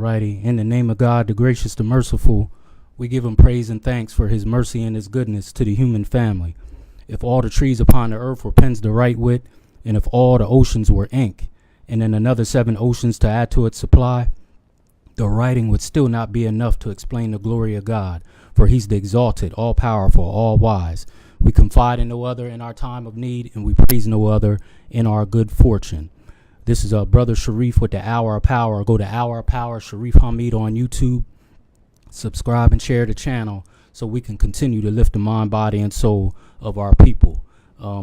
Alrighty, in the name of God, the gracious, the merciful, we give him praise and thanks for his mercy and his goodness to the human family. If all the trees upon the earth were pens to write with, and if all the oceans were ink, and then another 7 oceans to add to its supply, the writing would still not be enough to explain the glory of God, for he's the exalted, all-powerful, all-wise. We confide in no other in our time of need, and we praise no other in our good fortune. This is Brother Sharif with the Hour of Power. Go to Hour of Power, Sharif Hamid on YouTube. Subscribe and share the channel so we can continue to lift the mind, body, and soul of our people.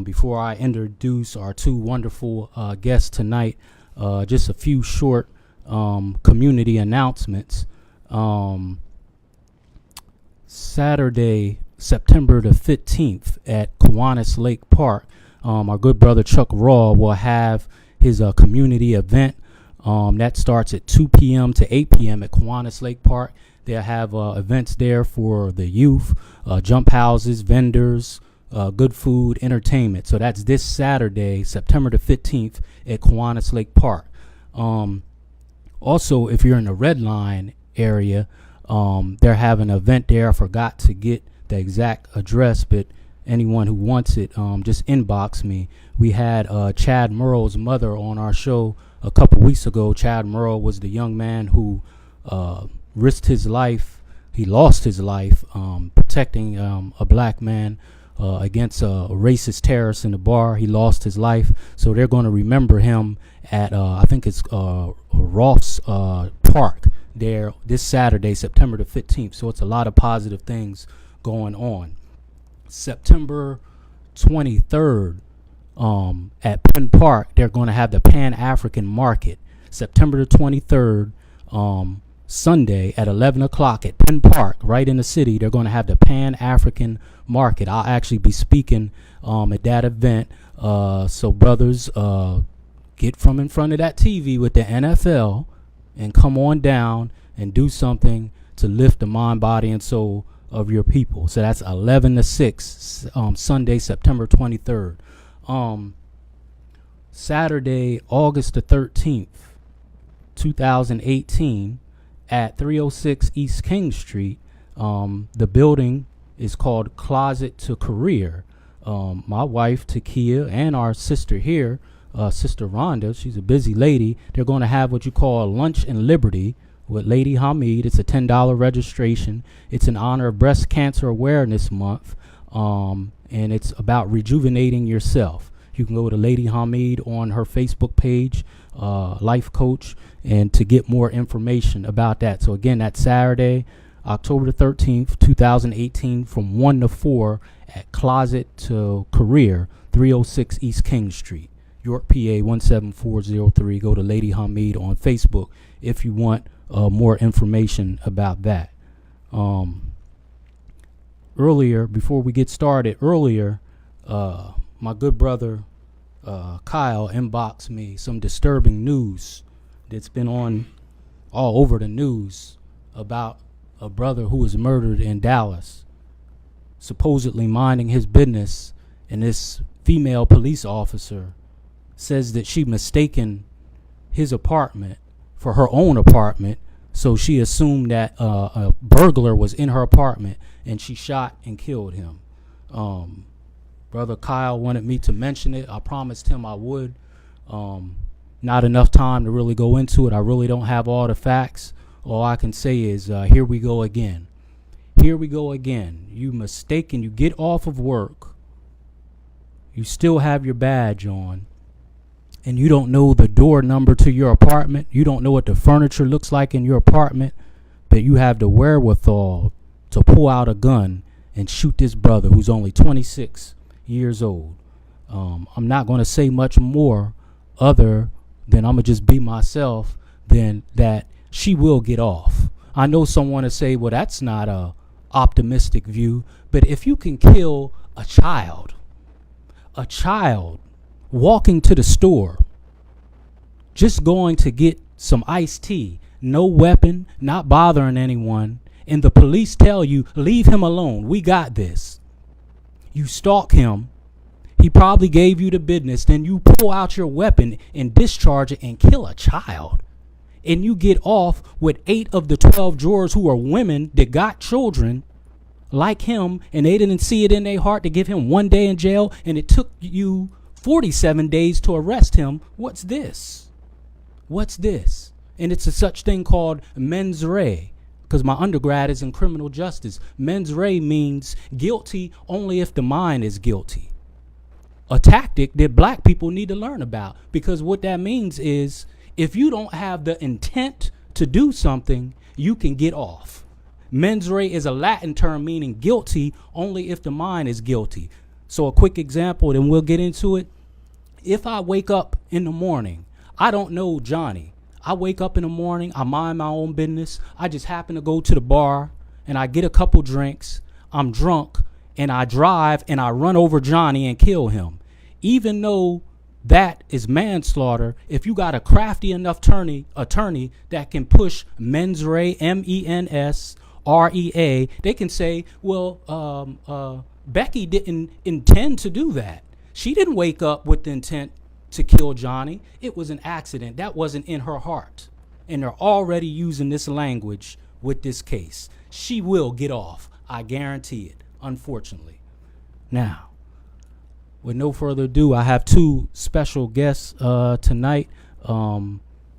Before I introduce our 2 wonderful guests tonight, just a few short community announcements. Saturday, September the 15th at Kiwanis Lake Park, our good brother Chuck Raw will have his community event. That starts at 2 p.m. to 8 p.m. at Kiwanis Lake Park. They'll have events there for the youth, jump houses, vendors, good food, entertainment. So that's this Saturday, September the 15th at Kiwanis Lake Park. Also, if you're in the Red Line area, they're having an event there. I forgot to get the exact address, but anyone who wants it, just inbox me. We had Chad Murrow's mother on our show a couple weeks ago. Chad Murrow was the young man who risked his life. He lost his life protecting a black man against a racist terrorist in the bar. He lost his life. So they're going to remember him at, I think it's Roth's Park there this Saturday, September the 15th. So it's a lot of positive things going on. September 23rd at Penn Park, they're going to have the Pan-African Market. September the 23rd, Sunday at 11 o'clock at Penn Park, right in the city, they're going to have the Pan-African Market. I'll actually be speaking at that event. So brothers, get from in front of that TV with the NFL and come on down and do something to lift the mind, body, and soul of your people. So that's 11 to 6, Sunday, September 23rd. Saturday, August the 13th, 2018, at 306 East King Street. The building is called Closet to Career. My wife, Takia, and our sister here, Sister Rhonda, she's a busy lady. They're going to have what you call Lunch and Liberty with Lady Hamid. It's a $10 registration. It's in honor of Breast Cancer Awareness Month, and it's about rejuvenating yourself. You can go to Lady Hamid on her Facebook page, life coach, and to get more information about that. So again, that's Saturday, October the 13th, 2018, from 1 to 4 at Closet to Career, 306 East King Street, York, PA 17403. Go to Lady Hamid on Facebook if you want more information about that. Earlier, before we get started, my good brother Kyle inboxed me some disturbing news that's been on all over the news about a brother who was murdered in Dallas, supposedly minding his business, and this female police officer says that she mistaken his apartment for her own apartment, so she assumed that a burglar was in her apartment, and she shot and killed him. Brother Kyle wanted me to mention it. I promised him I would. Not enough time to really go into it. I really don't have all the facts. All I can say is, here we go again. Here we go again. You mistaken. You get off of work. You still have your badge on, and you don't know the door number to your apartment. You don't know what the furniture looks like in your apartment, but you have the wherewithal to pull out a gun and shoot this brother who's only 26 years old. I'm not going to say much more other than I'm going to just be myself, than that she will get off. I know someone to say, well, that's not a optimistic view, but if you can kill a child walking to the store, just going to get some iced tea, no weapon, not bothering anyone, and the police tell you, leave him alone, we got this. You stalk him, he probably gave you the business, then you pull out your weapon and discharge it and kill a child. and you get off with 8 of the 12 jurors who are women that got children like him, and they didn't see it in their heart to give him 1 day in jail, and it took you 47 days to arrest him. What's this? What's this? And it's a such thing called mens rea, because my undergrad is in criminal justice. Mens rea means guilty only if the mind is guilty. A tactic that black people need to learn about, because what that means is if you don't have the intent to do something, you can get off. Mens rea is a Latin term meaning guilty only if the mind is guilty. So a quick example, then we'll get into it. If I wake up in the morning, I don't know Johnny. I wake up in the morning, I mind my own business. I just happen to go to the bar and I get a couple drinks. I'm drunk and I drive and I run over Johnny and kill him. Even though that is manslaughter, if you got a crafty enough attorney that can push mens rea, MENSREA, they can say, well, Becky didn't intend to do that. She didn't wake up with the intent to kill Johnny. It was an accident. That wasn't in her heart. And they're already using this language with this case. She will get off. I guarantee it, unfortunately. Now, with no further ado, I have 2 special guests tonight.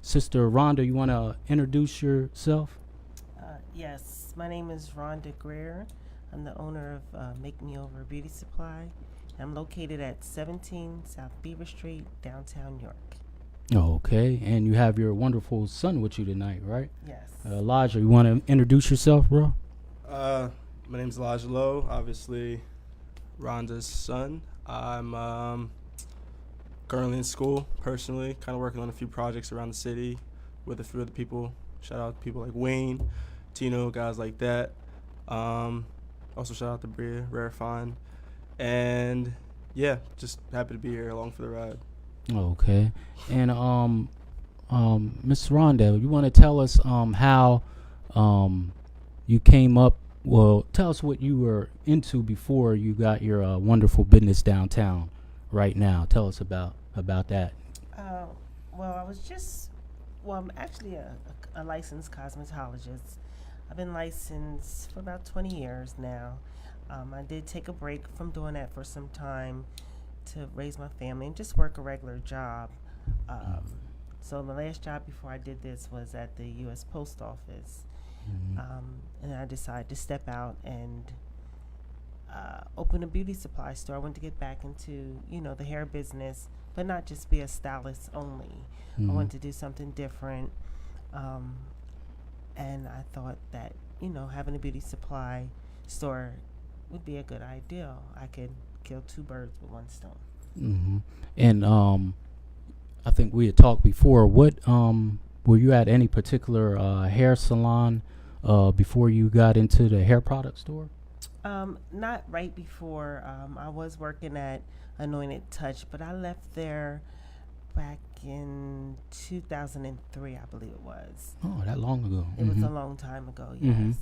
Sister Ronda, you want to introduce yourself? Yes, my name is Ronda Greer. I'm the owner of Make Me Over Beauty Supply. I'm located at 17 South Beaver Street, downtown York. Okay, and you have your wonderful son with you tonight, right? Yes. Elijah, you want to introduce yourself, bro? My name's Elijah Lowe, obviously Rhonda's son. I'm currently in school, personally, kind of working on a few projects around the city with a few other people. Shout out to people like Wayne, Tino, guys like that. Also shout out to Bria, Rare Fine. And yeah, just happy to be here along for the ride. Okay. And Miss Ronda, you want to tell us how you came up? Well, tell us what you were into before you got your wonderful business downtown right now. Tell us about that. I'm actually a licensed cosmetologist. I've been licensed for about 20 years now. I did take a break from doing that for some time to raise my family and just work a regular job. So the last job before I did this was at the U.S. Post Office. And I decided to step out and open a beauty supply store. I wanted to get back into, the hair business, but not just be a stylist only. I wanted to do something different. And I thought that, having a beauty supply store would be a good idea. I could kill 2 birds with 1 stone. And I think we had talked before. What were you at any particular hair salon before you got into the hair product store? Not right before. I was working at Anointed Touch, but I left there back in 2003, I believe it was. Oh, that long ago. It was a long time ago, yes.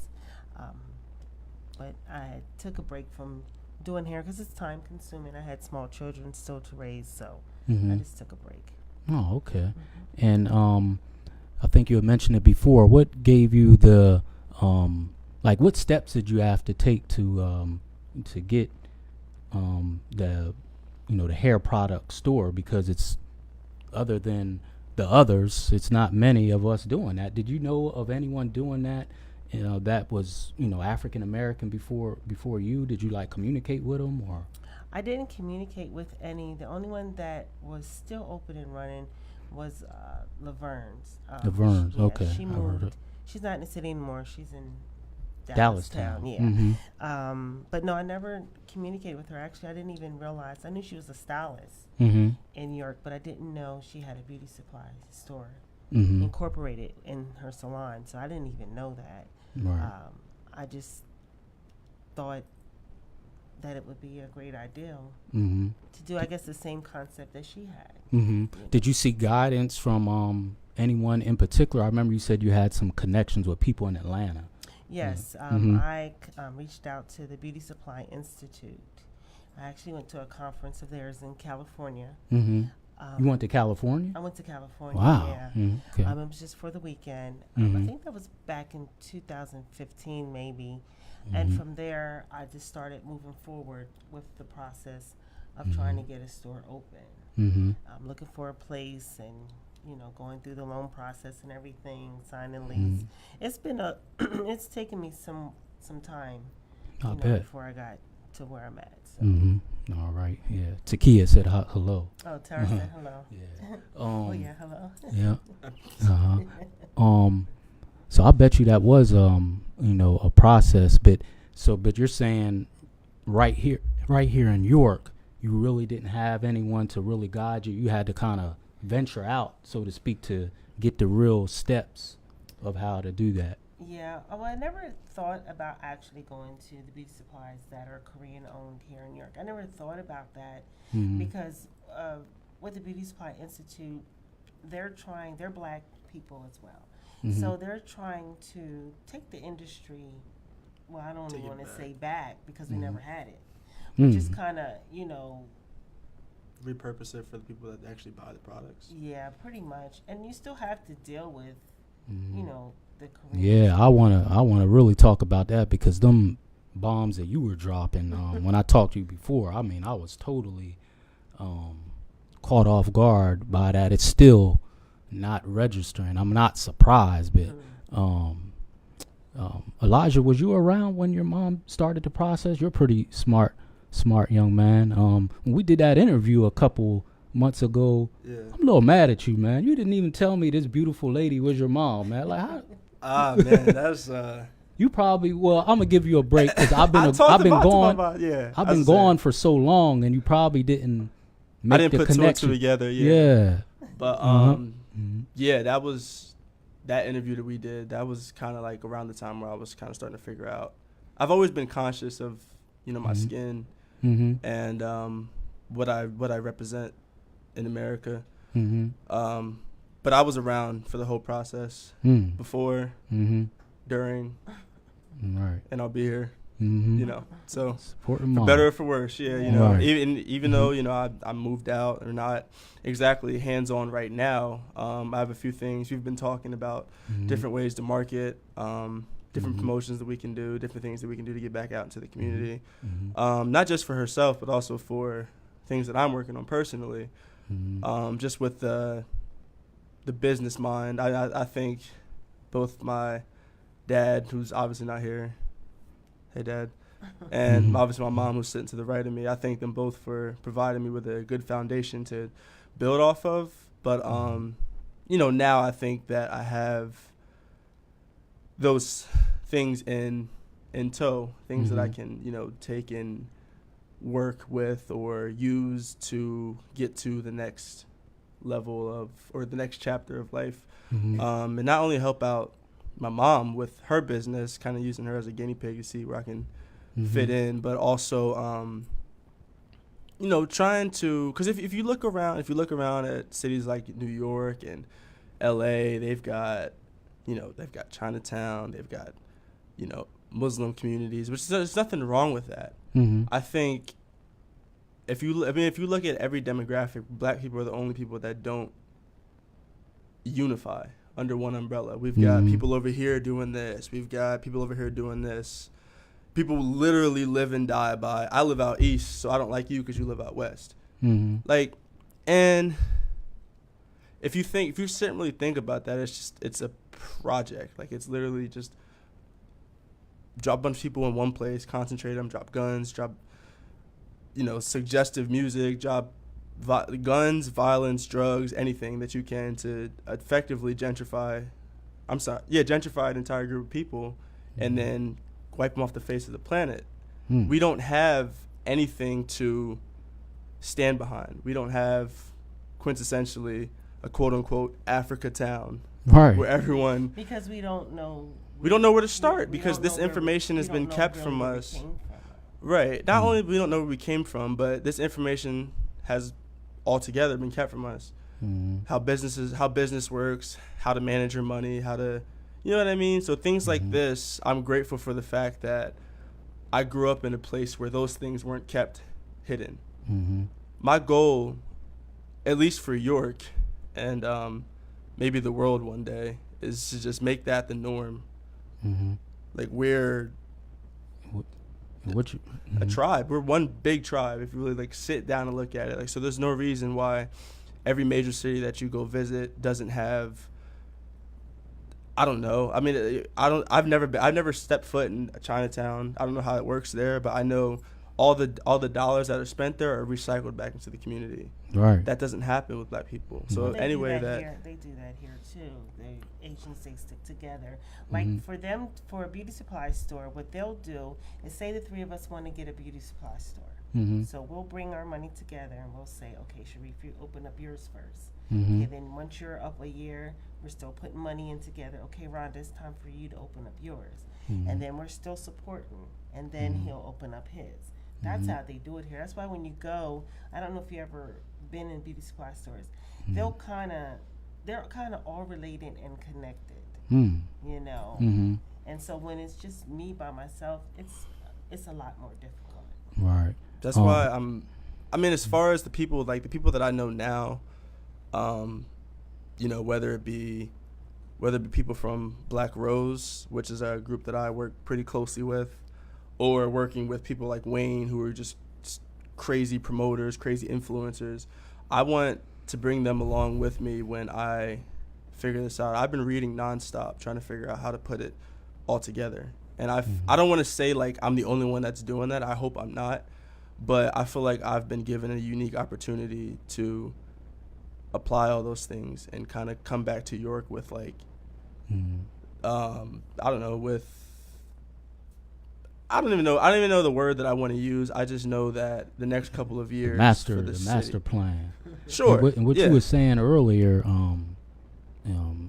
But I took a break from doing hair because it's time consuming. I had small children still to raise, so I just took a break. Oh, okay. And I think you had mentioned it before. What gave you the what steps did you have to take to get the the hair product store, because it's, other than the others, it's not many of us doing that. Did you know of anyone doing that? That was African American before you? Did you communicate with them, or? I didn't communicate with any. The only one that was still open and running was Laverne's. Laverne's, okay. She moved. She's not in the city anymore. She's in Dallas town. Yeah. But no, I never communicated with her. Actually, I didn't even realize. I knew she was a stylist in New York, but I didn't know she had a beauty supply store incorporated in her salon. So I didn't even know that. Right. I just thought that it would be a great idea to do, I guess, the same concept that she had. Did you seek guidance from anyone in particular? I remember you said you had some connections with people in Atlanta. Yes, I reached out to the Beauty Supply Institute. I actually went to a conference of theirs in California. You went to California? I went to California. Wow. Yeah. Okay. It was just for the weekend. I Mhm. think that was back in 2015, maybe. And from there, I just started moving forward with the process of trying to get a store open. Mm-hmm. I'm looking for a place and, going through the loan process and everything, signing lease. It's been it's taken me some time, I bet. before I got to where I'm at. So. Mm-hmm. All right. Yeah. Takia said hello. Oh, Tara said hello. Yeah. Oh yeah, hello. Yeah. So I bet you that was a process, but you're saying right here in York, you really didn't have anyone to really guide you. You had to kind of venture out, so to speak, to get the real steps of how to do that. Yeah. Well, I never thought about actually going to the beauty supplies that are Korean owned here in New York. I never thought about that because with the Beauty Supply Institute, they're black people as well. So they're trying to take the industry, well, I don't even want to say back because we never had it. Just kind of, repurpose it for the people that actually buy the products. Yeah, pretty much. And you still have to deal with, the Korean. Yeah, I wanna really talk about that because them bombs that you were dropping when I talked to you before, I mean, I was totally caught off guard by that. It's still not registering. I'm not surprised, but Elijah, was you around when your mom started the process? You're a pretty smart young man. When we did that interview a couple months ago, I'm a little mad at you, man. You didn't even tell me this beautiful lady was your mom, man. Like, how? Man, that's You probably I'm gonna give you a break because I've been gone for so long, and you probably didn't make I didn't the put connection. two and two together. Yeah. But yeah, that was that interview that we did. That was kind of like around the time where I was kind of starting to figure out. I've always been conscious of my skin and what I represent in America. But I was around for the whole process before, during, and I'll be here. So for better or for worse, even though I moved out or not exactly hands-on right now, I have a few things we've been talking about, different ways to market, different promotions that we can do, different things that we can do to get back out into the community, not just for herself but also for things that I'm working on personally, just with the business mind. I think both my dad, who's obviously not here, hey Dad, and obviously my mom, who's sitting to the right of me, I thank them both for providing me with a good foundation to build off of. But now I think that I have those things in tow, things that I can take and work with or use to get to the next level of, or the next chapter of life, and not only help out my mom with her business, kind of using her as a guinea pig to see where I can fit in, but also trying to, because if you look around at cities like New York and LA, they've got Chinatown, they've got Muslim communities, which there's nothing wrong with that. I think if you look at every demographic, black people are the only people that don't unify under one umbrella. We've got people over here doing this. We've got people over here doing this. People literally live and die by, I live out east, so I don't like you because you live out west. Like, and if you sit and really think about that, it's a project. Like, it's literally just drop a bunch of people in one place, concentrate them, drop guns, drop, suggestive music, drop guns, violence, drugs, anything that you can to effectively gentrify an entire group of people and then wipe them off the face of the planet. We don't have anything to stand behind. We don't have quintessentially a quote-unquote Africa town where everyone... Because we don't know... We don't know where to start because this information has been kept from us. Right. Not only we don't know where we came from, but this information has altogether been kept from us. How business works, how to manage your money, how to, you know what I mean? So things like this, I'm grateful for the fact that I grew up in a place where those things weren't kept hidden. My goal at least for York and maybe the world one day, is to just make that the norm. Mm-hmm. Like we're a tribe. We're one big tribe if you really like sit down and look at it. Like, so there's no reason why every major city that you go visit doesn't have, I don't know. I mean, I've never stepped foot in Chinatown. I don't know how it works there, but I know all the dollars that are spent there are recycled back into the community. Right. That doesn't happen with Black people. So They anyway, do they do that here too. The Asians, they stick together. Like Mm-hmm. for them, for a beauty supply store, what they'll do is say the three of us want to get a beauty supply store. Mm-hmm. So we'll bring our money together and we'll say, okay, Sharif, you open up yours first. Mm-hmm. Okay, then once you're up a year, we're still putting money in together. Okay, Rhonda, it's time for you to open up yours. Mm-hmm. And then we're still supporting. And then Mhm. he'll open up his. That's Mhm. how they do it here. That's why when you go, I don't know if you ever been in beauty supply stores, Mhm. they're kind of all related and connected, Mm. you know. Mm-hmm. And so when it's just me by myself, it's a lot more difficult. Right. that's why I mean, as far as the people that I know now, you know, whether it be people from Black Rose, which is a group that I work pretty closely with, or working with people like Wayne, who are just crazy promoters, crazy influencers. I want to bring them along with me when I figure this out. I've been reading nonstop, trying to figure out how to put it all together. And I don't want to say like I'm the only one that's doing that. I hope I'm not. But I feel like I've been given a unique opportunity to apply all those things and kind of come back to York with like, Mm-hmm. I don't know, I don't even know the word that I want to use. I just know that the next couple of years, The master plan. Sure. And what yeah. you were saying earlier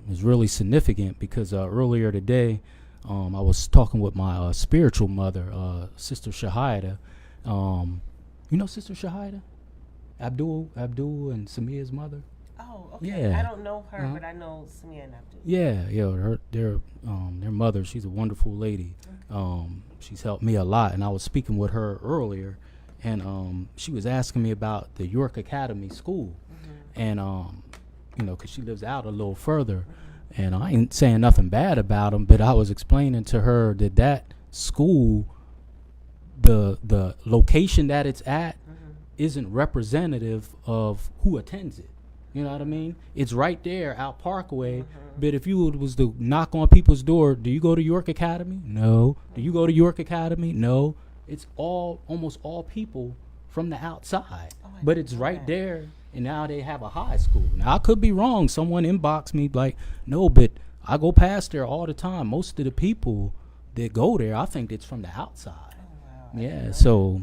is really significant because earlier today, I was talking with my spiritual mother, Sister Shahida. You know Sister Shahida? Abdul and Samia's mother? Oh, okay. Yeah. I don't know her, Uh-huh. but I know Samia and Abdul. Yeah, their mother, she's a wonderful lady. She's helped me a lot, and I was speaking with her earlier, and she was asking me about the York Academy School, and you know, 'cause she lives out a little further, and I ain't saying nothing bad about them, but I was explaining to her that school, the location that it's at, isn't representative of who attends it. You know what I mean? It's right there out Parkway. But if you was to knock on people's door, do you go to York Academy? No. Do you go to York Academy? No. It's almost all people from the outside. Oh, I But didn't it's know right that. there, and now they have a high school. Now I could be wrong. Someone inboxed me like, no, but I go past there all the time. Most of the people that go there, I think it's from the outside. Oh, wow. Yeah, so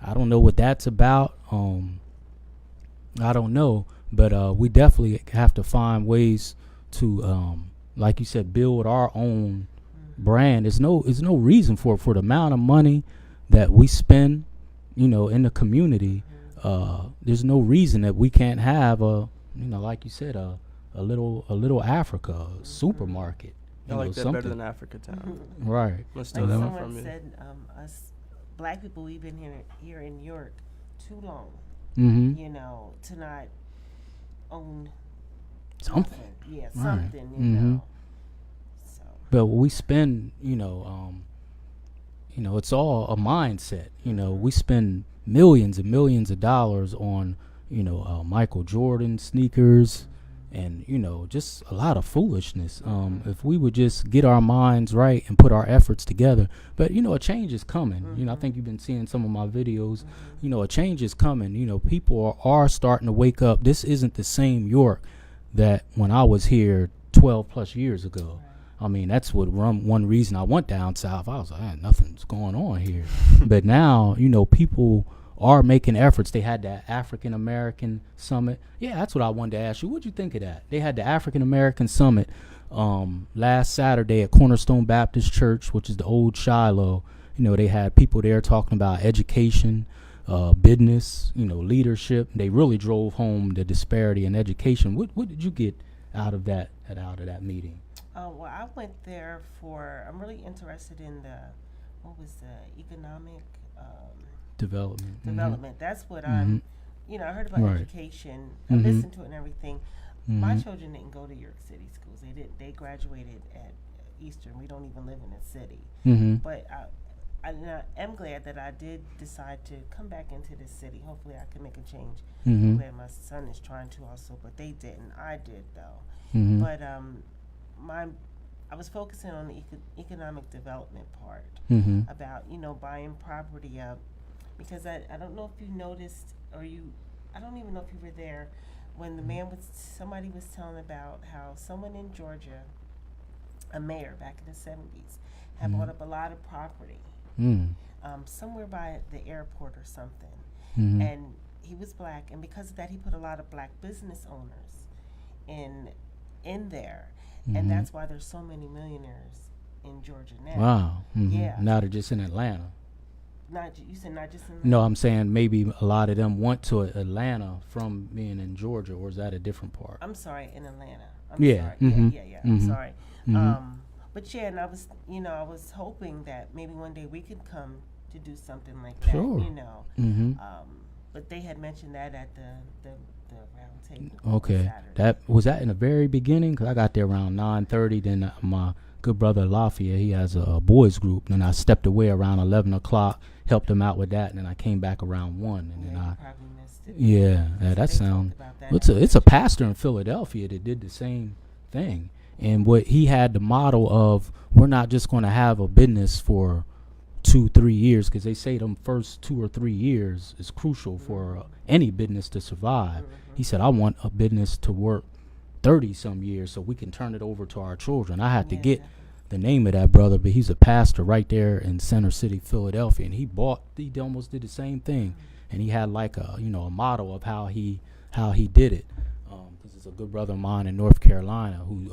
I don't know what that's about. I don't know, but we definitely have to find ways to, like you said, build our own brand. There's no reason for the amount of money that we spend, you know, in the community. There's no reason that we can't have like you said, a little Africa supermarket. I you like know, that something. better than Africa Town. Right. Let's steal Like that one someone from you. said, us Black people, we've been here in York too long, Mm-hmm. you know, to not own Something. nothing. Yeah, Right. something, you Mhm. know. So, But we spend, it's all a mindset. You know, we spend millions and millions of dollars on, Michael Jordan sneakers, and just a lot of foolishness. If we would just get our minds right and put our efforts together, but a change is coming. I think you've been seeing some of my videos. A change is coming. People are starting to wake up. This isn't the same York that when I was here 12 plus years ago. I mean, that's one reason I went down south. I was like, nothing's going on here. But now, people are making efforts. They had that African American Summit. Yeah, that's what I wanted to ask you. What'd you think of that? They had the African American Summit last Saturday at Cornerstone Baptist Church, which is the old Shiloh. They had people there talking about education, business, leadership. They really drove home the disparity in education. What did you get out of that meeting? well, I went there I'm really interested in the economic Development. development. That's what Mhm. I heard about Right. education. I Mhm. listened to it and everything. My Mhm. children didn't go to York City schools. They didn't. They graduated at Eastern. We don't even live in a city. Mhm. But I am glad that I did decide to come back into this city. Hopefully, I can make a change. I'm Mhm. glad my son is trying to also, but they didn't. I did though. Mhm. But my I was focusing on the economic development part Mhm. about buying property up because I don't know if you noticed or you I don't even know if you were there when somebody was telling about how someone in Georgia, a mayor back in the 70s, had bought up a lot of property Mhm. somewhere by the airport or something, Mhm. and he was black, and because of that he put a lot of black business owners in there, and Mhm. that's why there's so many millionaires in Georgia now. Wow. Mhm. Yeah. Now they're just in Atlanta. You said not just in No, I'm saying maybe a lot of them went to Atlanta from being in Georgia, or is that a different part? I'm sorry, in Atlanta. Yeah. Sorry. Mhm. Yeah. Mhm. I'm sorry. Mhm. But yeah, and I was hoping that maybe one day we could come to do something like Sure. that. Mhm. But they had mentioned that at the round table. Okay. On Saturday. That was that in the very beginning, because I got there around 9:30. Then my good brother Lafayette, he has a boys group. Then I stepped away around 11 o'clock, helped him out with that, and then I came back around 1. And then You I probably missed it. yeah, So that they sounds. talked about that It's a pastor in Philadelphia that did the same thing, and what he had the model of, we're not just going to have a business for 2-3 years, because they say them first 2 or 3 years is crucial for any business to survive. He said, I want a business to work 30 some years so we can turn it over to our children. I had to Yeah, get definitely. the name of that brother, but he's a pastor right there in Center City, Philadelphia, and he almost did the same thing, and he had like a a model of how he did it. Because it's a good brother of mine in North Carolina who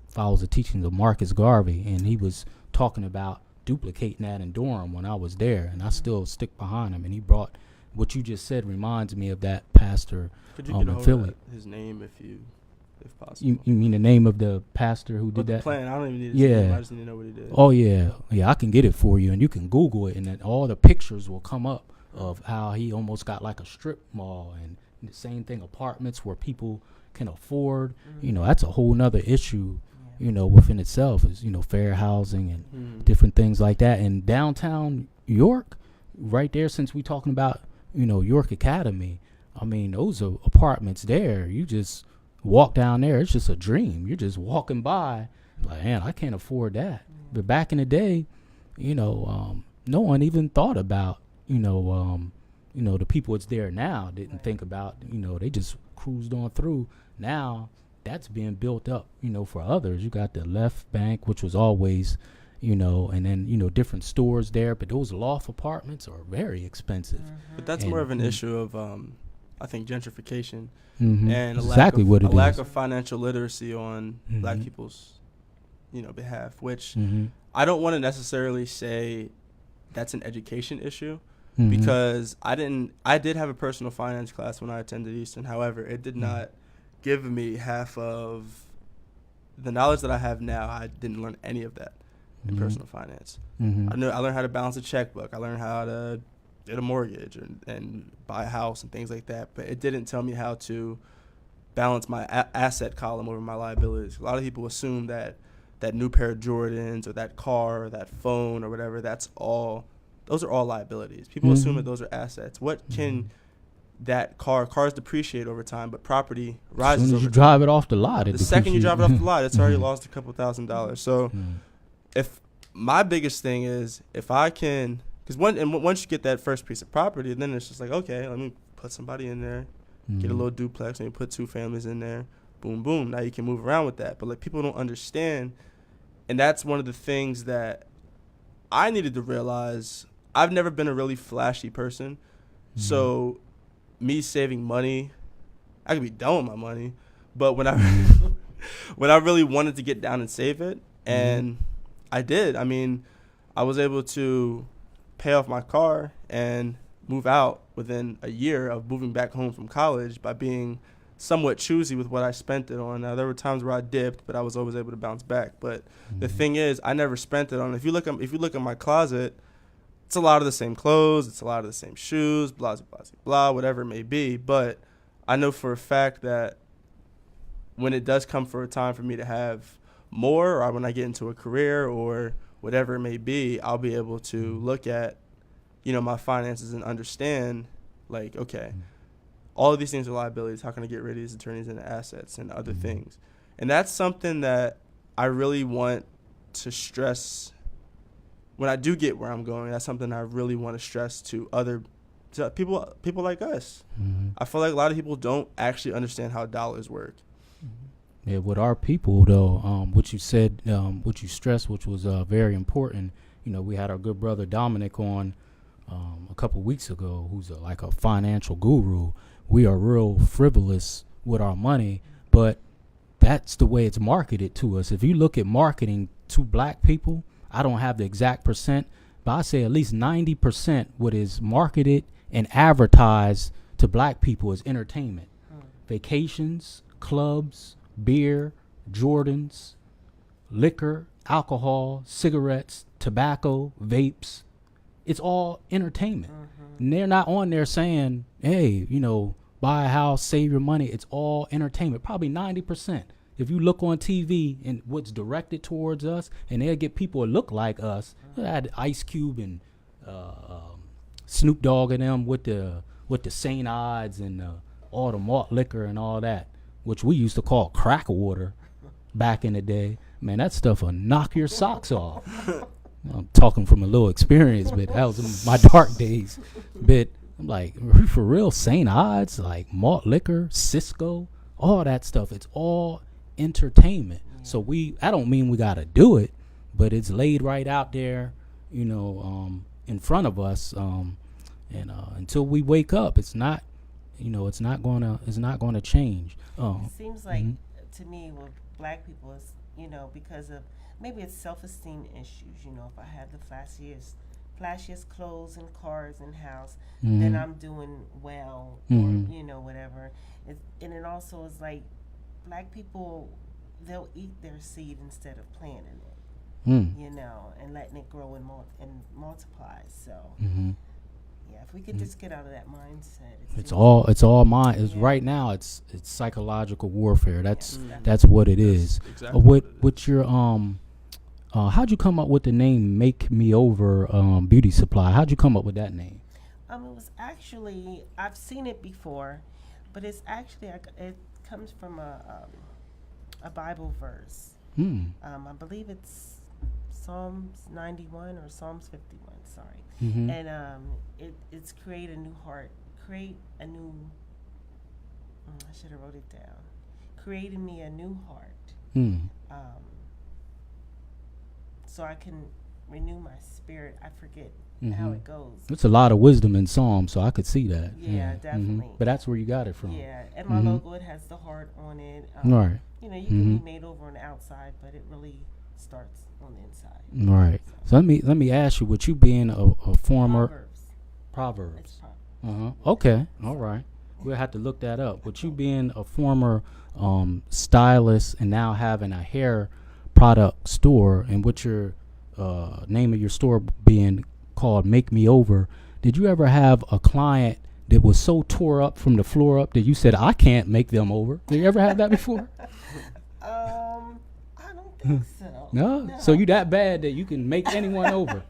follows the teachings of Marcus Garvey, and he was talking about duplicating that in Durham when I was there, and I still stick behind him. And he brought what you just said reminds me of that pastor Could you get a in hold Philly. of his name if possible? You mean the name of the pastor who But did the that? plan, I don't even need his Yeah. name. I just need to know what he did. Oh yeah, I can get it for you, and you can Google it, and then all the pictures will come up of how he almost got like a strip mall, and the same thing, apartments where people can afford. That's a whole nother issue. Within itself is fair housing and different things like that. And downtown York, right there, since we talking about York Academy, I mean those are apartments there. You just walk down there, it's just a dream. You're just walking by, like, man, I can't afford that. But back in the day, no one even thought about the people it's there now didn't think about, they just cruised on through. Now that's being built up, for others. You got the Left Bank, which was always, and then, different stores there. But those loft apartments are very expensive. But that's more of an issue of, I think, gentrification Mm-hmm. and Exactly what it a lack is. of financial literacy on black Mhm. people's, behalf, which Mm-hmm. I don't want to necessarily say that's an education issue. Mm-hmm. Because I did have a personal finance class when I attended Eastern. However, it did not give me half of the knowledge that I have now. I didn't learn any of that in personal finance. Mm-hmm. I learned how to balance a checkbook. I learned how to get a mortgage and buy a house and things like that. But it didn't tell me how to balance my asset column over my liabilities. A lot of people assume that new pair of Jordans or that car or that phone or whatever, those are all liabilities. People assume that those are assets. What can that cars depreciate over time, but property rises As soon as over you time. drive it off the lot, The second you drive it off the lot, it's already lost a couple $1,000s. So if my biggest thing is if I can, because once you get that first piece of property, then it's just like, okay, let me put somebody in there, get a little duplex, and you put 2 families in there, boom, boom. Now you can move around with that. But like people don't understand, and that's one of the things that I needed to realize. I've never been a really flashy person, so me saving money, I could be done with my money, but when I really wanted to get down and save it, and I did. I mean, I was able to pay off my car and move out within a year of moving back home from college by being somewhat choosy with what I spent it on. Now, there were times where I dipped, but I was always able to bounce back. But the thing is, I never spent it on. If you look at my closet, it's a lot of the same clothes, it's a lot of the same shoes, blah, blah, blah, blah, whatever it may be. But I know for a fact that when it does come for a time for me to have more, or when I get into a career or whatever it may be, I'll be able to look at, my finances and understand, like, okay, all of these things are liabilities. How can I get rid of these attorneys into assets and other things? And that's something that I really want to stress when I do get where I'm going. That's something I really want to stress to people like us. Mm-hmm. I feel like a lot of people don't actually understand how dollars work. Yeah, with our people, though, what you said, what you stressed, which was very important. We had our good brother Dominic on a couple weeks ago, who's like a financial guru. We are real frivolous with our money, but that's the way it's marketed to us. If you look at marketing to black people, I don't have the exact percent, but I say at least 90% what is marketed and advertised to black people is entertainment. Vacations, clubs, beer, Jordans, liquor, alcohol, cigarettes, tobacco, vapes. It's all entertainment. And they're not on there saying, hey, buy a house, save your money. It's all entertainment, probably 90%. If you look on TV and what's directed towards us, and they'll get people that look like us, I had Ice Cube and Snoop Dogg and them with the St. Ides and all the malt liquor and all that, which we used to call crack water back in the day. Man, that stuff will knock your socks off. I'm talking from a little experience, but that was in my dark days. But I'm like, for real, St. Ides, like malt liquor, Cisco, all that stuff. It's all entertainment. So I don't mean we got to do it, but it's laid right out there, in front of us. And until we wake up, it's not gonna change. It seems like to me with black people is, because of maybe it's self-esteem issues. If I have the flashiest clothes and cars and house, then I'm doing well, or whatever. And it also is like black people, they'll eat their seed instead of planting it, and letting it grow and multiply. So. Yeah, if we could just get out of that mindset. It's all mine. It's right now. It's psychological warfare. That's what it is. Exactly with your how'd you come up with the name Make Me Over Beauty Supply? How'd you come up with that name? It was actually, I've seen it before, but it's actually it comes from a Bible verse. I believe it's Psalms 91 or Psalms 51. Sorry. And it's create a new heart. I should have wrote it down. Creating me a new heart. So I can renew my spirit. I forget how it goes. It's a lot of wisdom in Psalms, so I could see that. Yeah, definitely. But that's where you got it from. Yeah, and my logo, it has the heart on it. Right. You can be made over on the outside, but it really starts on the inside. Right. So let me ask you, with you being a former Proverbs. Okay. All right. We'll have to look that up. With you being a former stylist and now having a hair product store, and with your name of your store being called Make Me Over, did you ever have a client that was so tore up from the floor up that you said, I can't make them over? Did you ever have that before? I don't think so. No? So you that bad that you can make anyone over?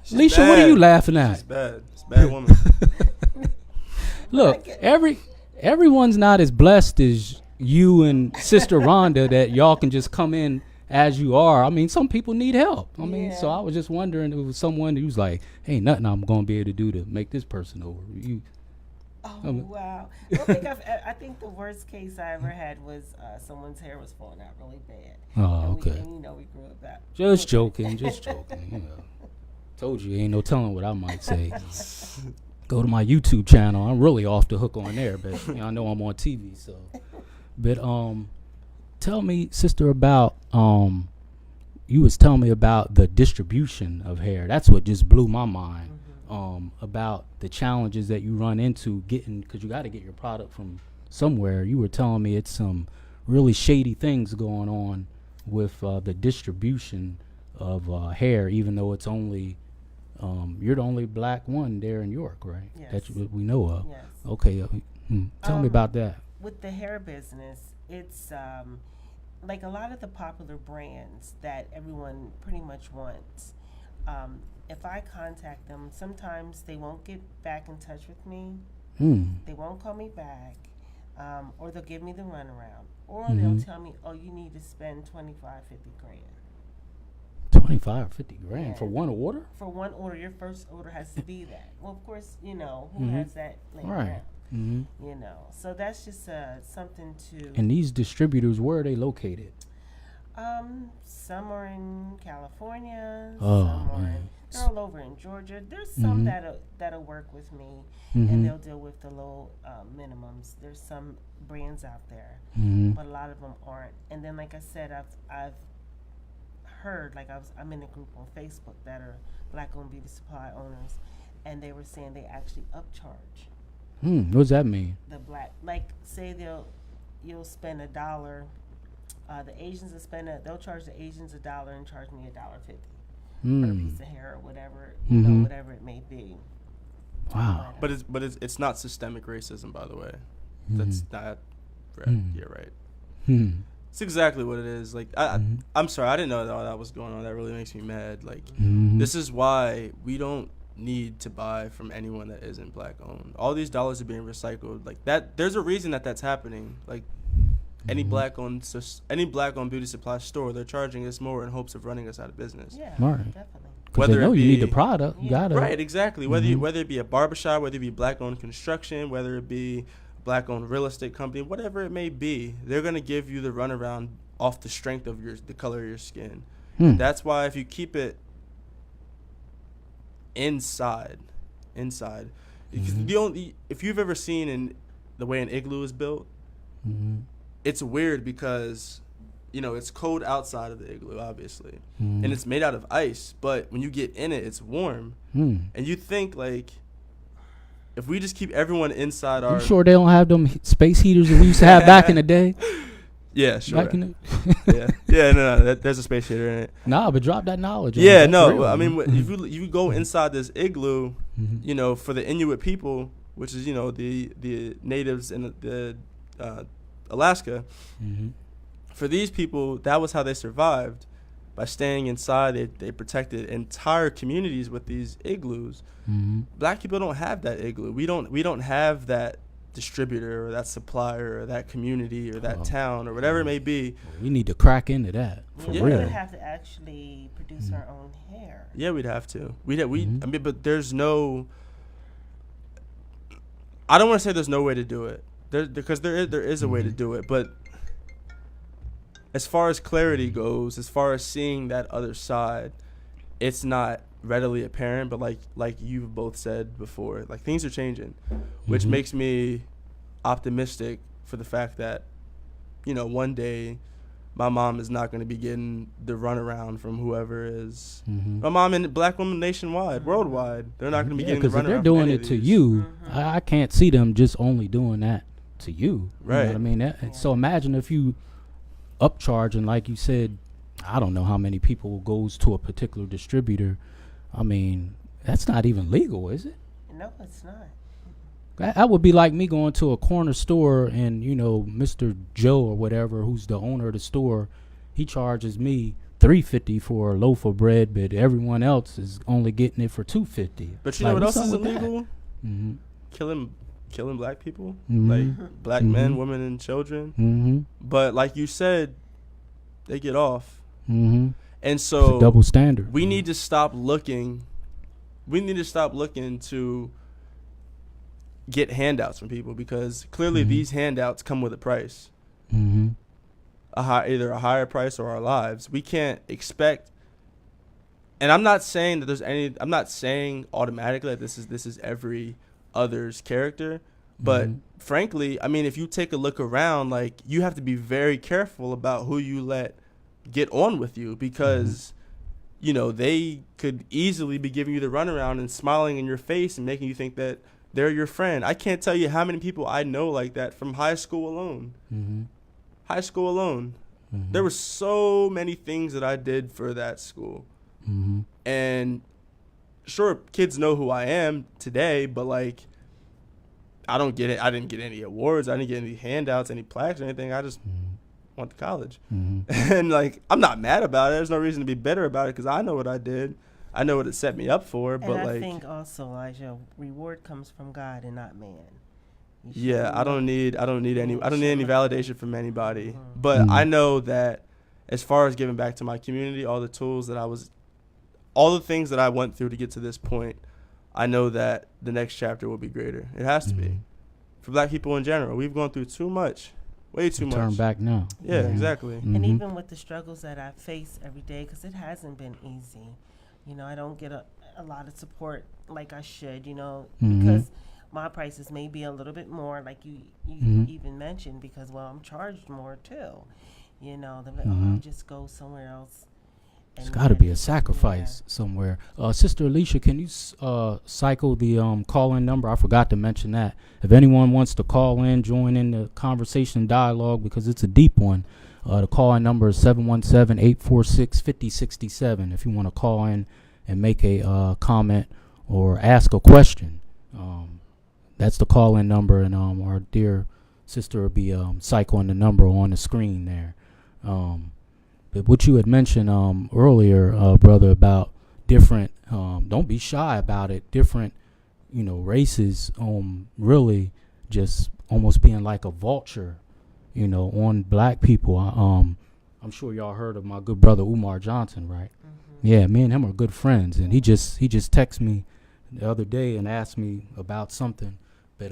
She's Leisha, bad. what are you laughing at? She's bad. It's a bad woman. Look, everyone's not as blessed as you and Sister Rhonda that y'all can just come in as you are. I mean, some people need help. I mean, so I was just wondering if it was someone who's like, hey, nothing I'm going to be able to do to make this person over. Wow. I think the worst case I ever had was someone's hair was falling out really bad. Oh, okay. We grew up that. Just joking. Told you, ain't no telling what I might say. Go to my YouTube channel. I'm really off the hook on there, but I know I'm on TV. So, but tell me, sister, about you was telling me about the distribution of hair. That's what just blew my mind. About the challenges that you run into getting, because you got to get your product from somewhere. You were telling me it's some really shady things going on with the distribution of hair, even though it's only You're the only black one there in York, right? Yes. That we know of. Yes. Okay. Tell me about that. With the hair business, it's like a lot of the popular brands that everyone pretty much wants. If I contact them, sometimes they won't get back in touch with me. They won't call me back, or they'll give me the runaround, or they'll tell me, "Oh, you need to spend 25, 50 grand." 25, 50 grand Yeah. for one order? For one order, your first order has to be that. Well, of course, who has that laying Right. around. Mm-hmm. So that's just something to. And these distributors, where are they located? Some are in California. Oh, some are man. they're all over in Georgia. There's some that'll work with me, and they'll deal with the low minimums. There's some brands out there, but a lot of them aren't. And then, like I said, I've heard, like I'm in a group on Facebook that are black-owned beauty supply owners, and they were saying they actually upcharge. What does that mean? The black, like, say you'll spend $1. The Asians they'll charge the Asians $1 and charge me $1.50 for a piece of hair or whatever, whatever it may be. Wow. But it's not systemic racism, by the way. That's not right. You're right. It's exactly what it is. Like I'm sorry, I didn't know that all that was going on. That really makes me mad. Like this is why we don't need to buy from anyone that isn't black owned. All these dollars are being recycled. Like that, there's a reason that's happening. Like any black owned beauty supply store, they're charging us more in hopes of running us out of business. Yeah, Right. definitely. Whether they know you need the product, you gotta. Right, exactly. Whether it be a barbershop, whether it be black owned construction, whether it be black owned real estate company, whatever it may be, they're gonna give you the runaround off the strength of the color of your skin. That's why if you keep it inside, because if you've ever seen the way an igloo is built, it's weird because it's cold outside of the igloo, obviously, and it's made out of ice, but when you get in it, it's warm, and you think, like, if we just keep everyone inside You sure they don't have them space heaters that we used to have back in the day? Yeah, sure. Back in no, there's a space heater in it. Nah, but drop that knowledge. Yeah, That's no, real. I mean, if you go inside this igloo, for the Inuit people, which is the natives in the Alaska, for these people, that was how they survived, by staying inside. They protected entire communities with these igloos. Black people don't have that igloo. We don't have that distributor or that supplier or that community or that town or whatever it may be. We need to crack into that for We real. would have to actually produce our own hair. Yeah, we'd have to. I mean, but there's no. I don't want to say there's no way to do it, because there is a way to do it. But as far as clarity goes, as far as seeing that other side, it's not readily apparent. But like you've both said before, like, things are changing, which makes me optimistic for the fact that one day my mom is not going to be getting the runaround from whoever is my mom and black women nationwide, worldwide. They're not going to be getting the runaround. Because if they're doing it to you, I can't see them just only doing that to you. Right. You know what I mean? So imagine if you upcharge, and like you said, I don't know how many people goes to a particular distributor. I mean, that's not even legal, is it? No, it's not. That would be like me going to a corner store and, Mr. Joe or whatever, who's the owner of the store, he charges me $3.50 for a loaf of bread, but everyone else is only getting it for $2.50. But you know what else is illegal? Killing black people, like black men, women, and children. But like you said, they get off. And so it's a double standard. We need to stop looking. We need to stop looking to get handouts from people, because clearly these handouts come with a price. Either a higher price or our lives. We can't expect. And I'm not saying that I'm not saying automatically that this is every other's character, but frankly, I mean, if you take a look around, like, you have to be very careful about who you let get on with you, because they could easily be giving you the runaround and smiling in your face and making you think that they're your friend. I can't tell you how many people I know like that from high school alone. High school alone. There were so many things that I did for that school. And sure, kids know who I am today, but like, I don't get it. I didn't get any awards. I didn't get any handouts, any plaques or anything. I just went to college. And like, I'm not mad about it. There's no reason to be bitter about it because I know what I did. I know what it set me up for. But And I like, think also, Elijah, reward comes from God and not man. yeah, I don't need any validation from anybody. But I know that as far as giving back to my community, all the things that I went through to get to this point, I know that the next chapter will be greater. It has to be. For black people in general, we've gone through too much, way too much. Turn back now. Yeah, exactly. And even with the struggles that I face every day, because it hasn't been easy. You know, I don't get a lot of support like I should, you know, because my prices may be a little bit more, like you even mentioned, because, well, I'm charged more too. You know, they're like, oh, just go somewhere else. There's got to be a sacrifice somewhere. Sister Alicia, can you cycle the call-in number? I forgot to mention that. If anyone wants to call in, join in the conversation dialogue, because it's a deep one, the call-in number is 717-846-5067. If you want to call in and make a comment or ask a question, that's the call-in number, and our dear sister will be cycling the number on the screen there. But what you had mentioned earlier, brother, about different, don't be shy about it, different, races really just almost being like a vulture, on black people. I'm sure y'all heard of my good brother Umar Johnson, right? Yeah, me and him are good friends, and he just texted me the other day and asked me about something. But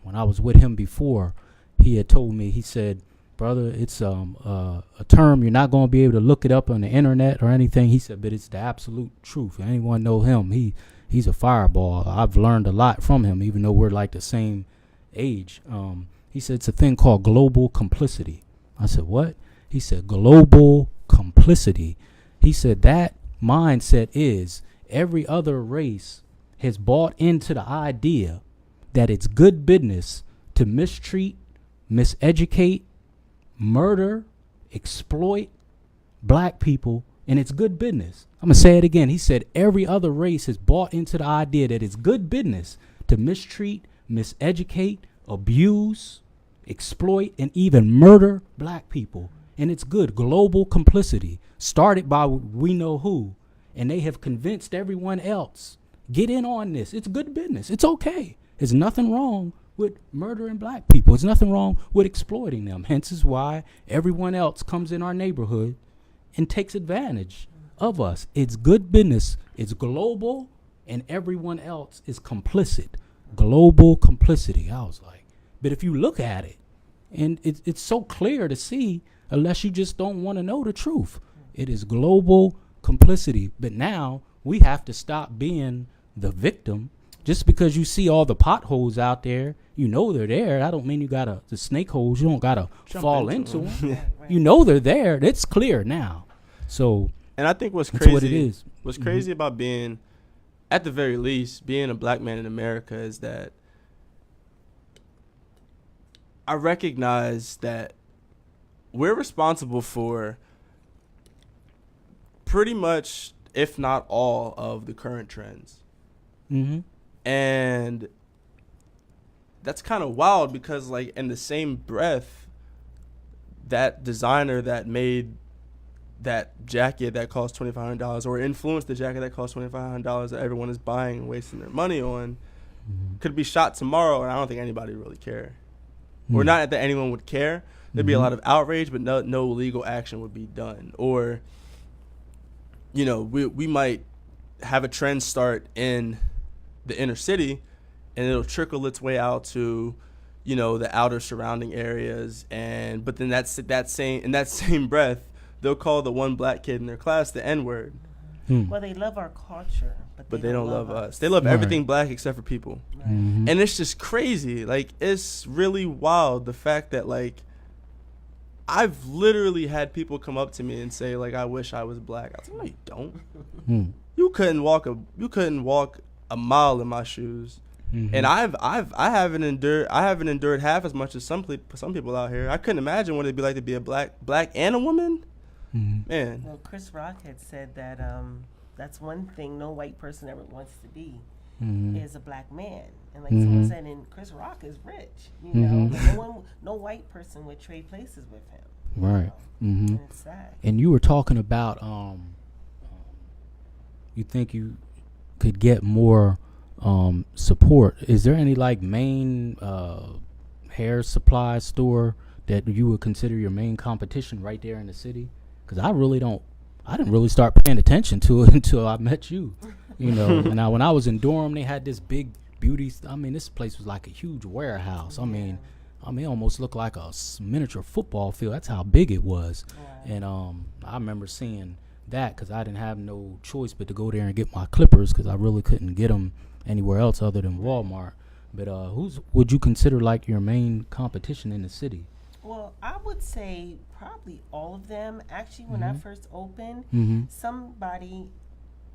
when I was with him before, he had told me, he said, brother, it's a term, you're not going to be able to look it up on the internet or anything. He said, but it's the absolute truth. If anyone know him, he's a fireball. I've learned a lot from him, even though we're like the same age. He said it's a thing called global complicity. I said, what? He said global complicity. He said that mindset is every other race has bought into the idea that it's good business to mistreat, miseducate, murder, exploit black people, and it's good business. I'm going to say it again. He said every other race has bought into the idea that it's good business to mistreat, miseducate, abuse, exploit, and even murder black people. And it's good. Global complicity started by we know who, and they have convinced everyone else, get in on this. It's good business. It's okay. There's nothing wrong with murdering black people. There's nothing wrong with exploiting them. Hence is why everyone else comes in our neighborhood and takes advantage of us. It's good business. It's global, and everyone else is complicit. Global complicity. I was like, but if you look at it, and it's so clear to see, unless you just don't want to know the truth, it is global complicity. But now we have to stop being the victim. Just because you see all the potholes out there, they're there. That don't mean you got the snake holes. You don't got to fall into them. Right. They're there. It's clear now. So, and I think what's that's crazy, what it is. What's crazy about being, at the very least, being a black man in America is that I recognize that we're responsible for pretty much, if not all, of the current trends. And that's kind of wild because, like, in the same breath, that designer that made that jacket that cost $2,500 or influenced the jacket that cost $2,500 that everyone is buying and wasting their money on could be shot tomorrow, and I don't think anybody really care. Or not that anyone would care. There'd be a lot of outrage, but no legal action would be done. Or, we might have a trend start in the inner city, and it'll trickle its way out to, the outer surrounding areas. But then in that same breath, they'll call the one black kid in their class the N-word. Well, they love our culture, but they don't love us. They love everything black except for people. Right. And it's just crazy. Like, it's really wild, the fact that, like, I've literally had people come up to me and say, like, I wish I was black. I was like, no, you don't. You couldn't walk a mile in my shoes. And I haven't endured half as much as some people out here. I couldn't imagine what it'd be like to be a black and a woman. Man. Well, Chris Rock had said that that's one thing no white person ever wants to be, Mm-hmm. is a black man. And like someone said, and Chris Rock is rich, you know. Like no white person would trade places with him. Right. Mm-hmm. And it's sad. And you were talking about you think you could get more support. Is there any like main hair supply store that you would consider your main competition right there in the city? Because I didn't really start paying attention to it until I met you. You know, now when I was in Durham, they had this big beauty. This place was like a huge warehouse. I mean, it almost looked like a miniature football field. That's how big it was. Yeah. And I remember seeing that because I didn't have no choice but to go there and get my clippers because I really couldn't get them anywhere else other than Walmart. But who's would you consider like your main competition in the city? Well, I would say probably all of them. Actually, when I first opened, somebody,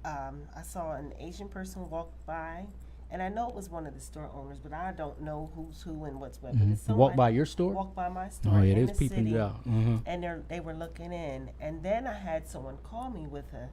I saw an Asian person walk by, and I know it was one of the store owners, but I don't know who's who and what's what. But it's walk by your store? Walk by my store. Oh yeah, in there's the people city, out. and they were looking in, and then I had someone call me with an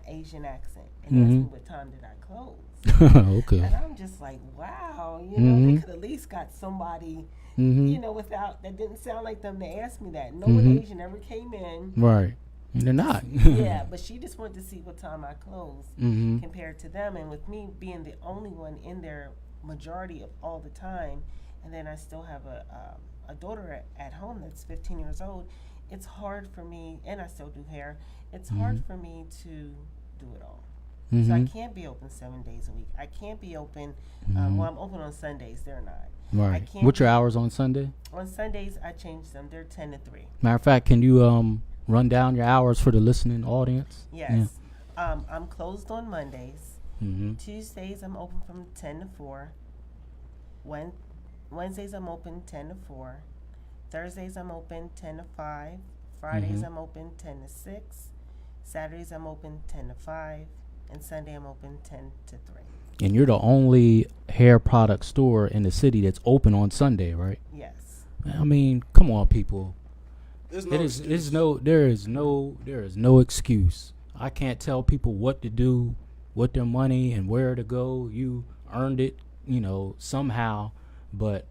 Asian accent and ask me what time did I close. Okay. And I'm just like, wow, you know, they could at least got somebody, you know, without that didn't sound like them to ask me that. No one Asian ever came in. Right. And they're not. Yeah, but she just wanted to see what time I closed compared to them. And with me being the only one in there majority of all the time, and then I still have a daughter at home that's 15 years old, it's hard for me, and I still do hair, it's hard for me to do it all. So I can't be open 7 days a week. I can't be open, well, I'm open on Sundays, they're not. Right. What's your hours on Sunday? On Sundays, I change them. They're 10 to 3. Matter of fact, can you run down your hours for the listening audience? Yes. Yeah. I'm closed on Mondays. Tuesdays, I'm open from 10 to 4. Wednesdays, I'm open 10 to 4. Thursdays, I'm open 10 to 5. Fridays, I'm open 10 to 6. Saturdays, I'm open 10 to 5. And Sunday, I'm open 10 to 3. And you're the only hair product store in the city that's open on Sunday, right? Yes. I mean, come on, people. There is no excuse. I can't tell people what to do with their money and where to go. You earned it, you know, somehow. But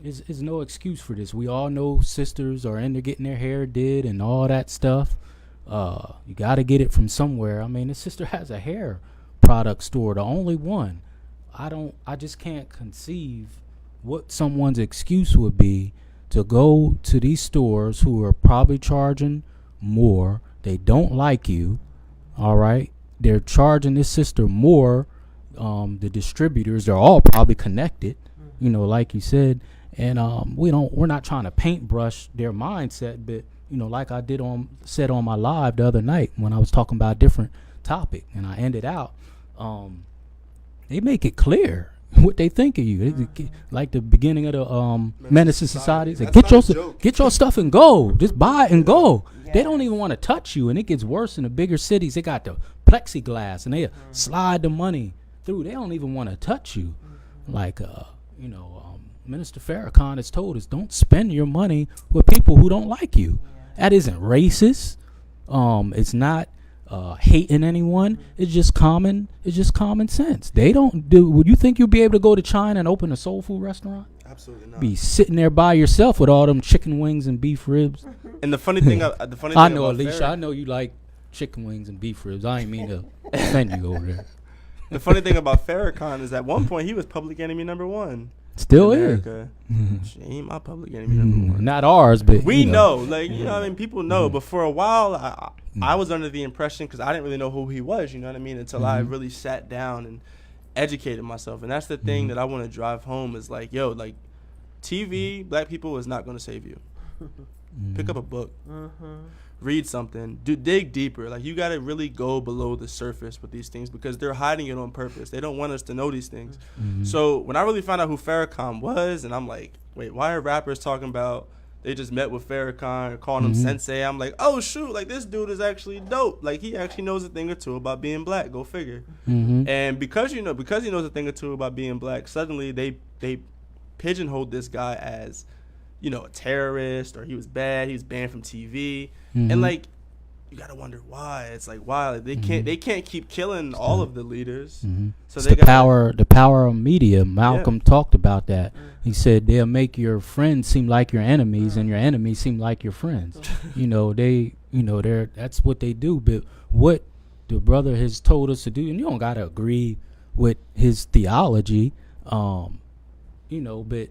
there's no excuse for this. We all know sisters are into getting their hair did and all that stuff. You got to get it from somewhere. I mean, this sister has a hair product store, the only one. I just can't conceive what someone's excuse would be to go to these stores who are probably charging more. They don't like you, all right? They're charging this sister more. The distributors, they're all probably connected, you know, like you said. And we're not trying to paintbrush their mindset, but you know, like I said on my live the other night when I was talking about a different topic, and I ended out. They make it clear what they think of you. Like the beginning of the Menace to Society. Like, get your stuff and go. Just buy it and go. Yes. They don't even want to touch you, and it gets worse in the bigger cities. They got the plexiglass, and they slide the money through. They don't even want to touch you. Like, you know, Minister Farrakhan has told us, don't spend your money with people who don't like you. That isn't racist. It's not hating anyone. It's just common sense. They don't do. Would you think you'd be able to go to China and open a soul food restaurant? Absolutely not. Be sitting there by yourself with all them chicken wings and beef ribs. And the funny thing, I know, Alicia. I know you like chicken wings and beef ribs. I ain't mean to offend you over there. The funny thing about Farrakhan is at one point he was public enemy number one. Still is. She ain't my public enemy number one. Not ours, but we know. Like, you know what I mean? People know. But for a while, I was under the impression, because I didn't really know who he was, you know what I mean, until I really sat down and educated myself. And that's the thing that I want to drive home is like, yo, like, TV, black people is not going to save you. Pick up a book. Read something. Dig deeper. Like, you got to really go below the surface with these things because they're hiding it on purpose. They don't want us to know these things. So when I really found out who Farrakhan was, and I'm like, wait, why are rappers talking about they just met with Farrakhan and calling him sensei? I'm like, oh, shoot, like, this dude is actually dope. Like, he actually knows a thing or two about being black. Go figure. And because he knows a thing or two about being black, suddenly they pigeonholed this guy as, you know, a terrorist, or he was bad, he was banned from TV. And like, you gotta wonder why. It's like why like, they can't keep killing all of the leaders. So it's they the power of media. Malcolm talked about that. He said they'll make your friends seem like your enemies, and your enemies seem like your friends. That's what they do. But what the brother has told us to do, and you don't gotta agree with his theology, but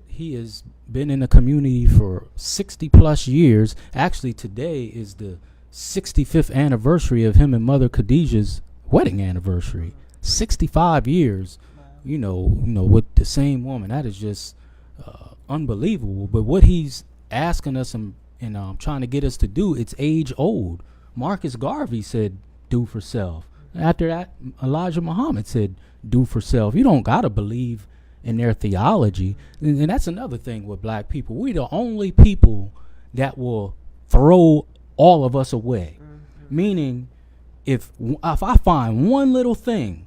he has been in the community for 60 plus years. Actually, today is the 65th anniversary of him and Mother Khadijah's wedding anniversary. 65 years, with the same woman. That is just unbelievable. But what he's asking us and trying to get us to do, it's age old. Marcus Garvey said, do for self. After that, Elijah Muhammad said, do for self. You don't got to believe in their theology. And that's another thing with black people. We're the only people that will throw all of us away. Meaning, if I find one little thing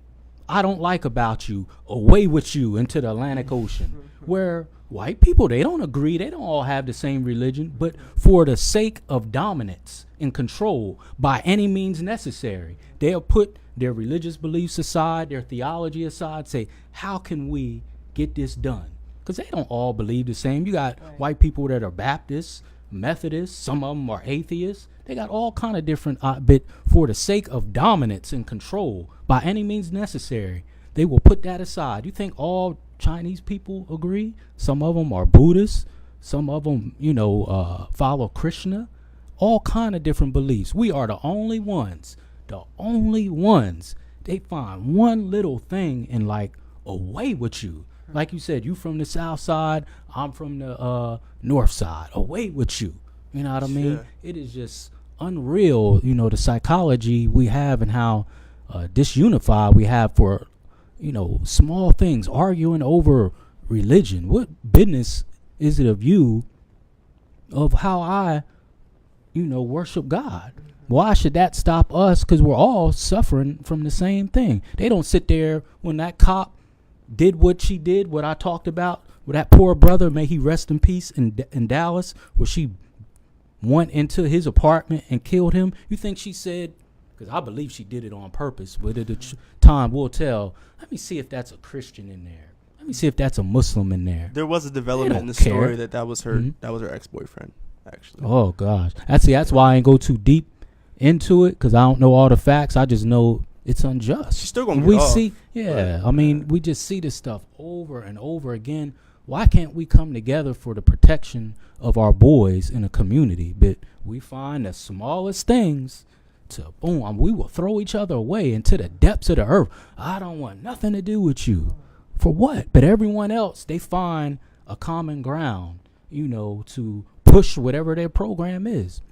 I don't like about you, away with you into the Atlantic Ocean. Where white people, they don't agree. They don't all have the same religion. But for the sake of dominance and control, by any means necessary, they'll put their religious beliefs aside, their theology aside, say, how can we get this done? Because they don't all believe the same. You got white people that are Baptists, Methodists, some of them are atheists. They got all kind of different, but for the sake of dominance and control, by any means necessary, they will put that aside. You think all Chinese people agree? Some of them are Buddhists. Some of them, follow Krishna. All kind of different beliefs. We are the only ones. They find one little thing and like away with you. Like you said, you from the south side, I'm from the north side. Away with you. You know what I mean? Yeah. It is just unreal, the psychology we have and how disunified we have for, small things, arguing over religion. What business is it of you of how I, worship God? Why should that stop us? Because we're all suffering from the same thing. They don't sit there when that cop did what she did, what I talked about with that poor brother, may he rest in peace, in Dallas, where she went into his apartment and killed him. You think she said, because I believe she did it on purpose, but time will tell. Let me see if that's a Christian in there. Let me see if that's a Muslim in there. There was a development in the care. story that was her that was her ex-boyfriend, actually. Oh gosh, that's why I ain't go too deep into it, because I don't know all the facts. I just know it's unjust. She's still gonna we get off, see, we just see this stuff over and over again. Why can't we come together for the protection of our boys in a community? But we find the smallest things to boom, we will throw each other away into the depths of the earth. I don't want nothing to do with you. For what? But everyone else, they find a common ground, to push whatever their program is.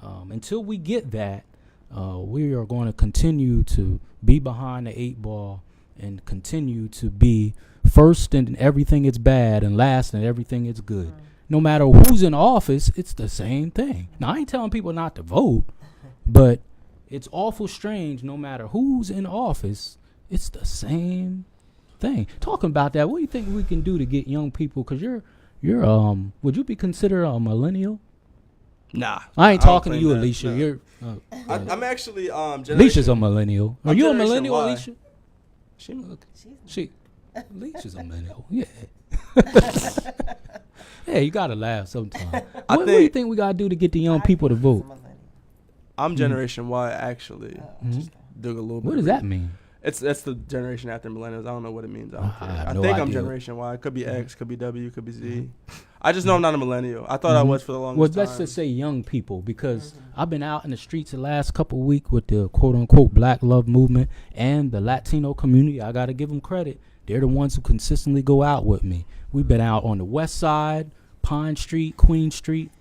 Until we get that, we are going to continue to be behind the 8 ball and continue to be first in everything it's bad and last in everything it's good. No matter who's in office, it's the same thing. Now, I ain't telling people not to vote, but it's awful strange. No matter who's in office, it's the same thing. Talking about that, what do you think we can do to get young people? Because you're would you be considered a millennial? Nah, I ain't talking to you, that, Alicia. no. You're I'm actually Alicia's a millennial. Are you a millennial, Y. Alicia? She Alicia's a millennial. Yeah. Yeah, you gotta laugh sometimes. What do you think we gotta do to get the young people to vote? I'm Generation Y, actually. Just dig a little bit. What does that mean? That's the generation after millennials. I don't know what it means. I no think I'm idea. Generation Y. It could be X, could be W, could be Z. I just know I'm not a millennial. I thought I was for the longest Well, time. let's just say young people, because I've been out in the streets the last couple of weeks with the quote-unquote Black Love Movement and the Latino community. I got to give them credit. They're the ones who consistently go out with me. We've been out on the west side, Pine Street, Queen Street,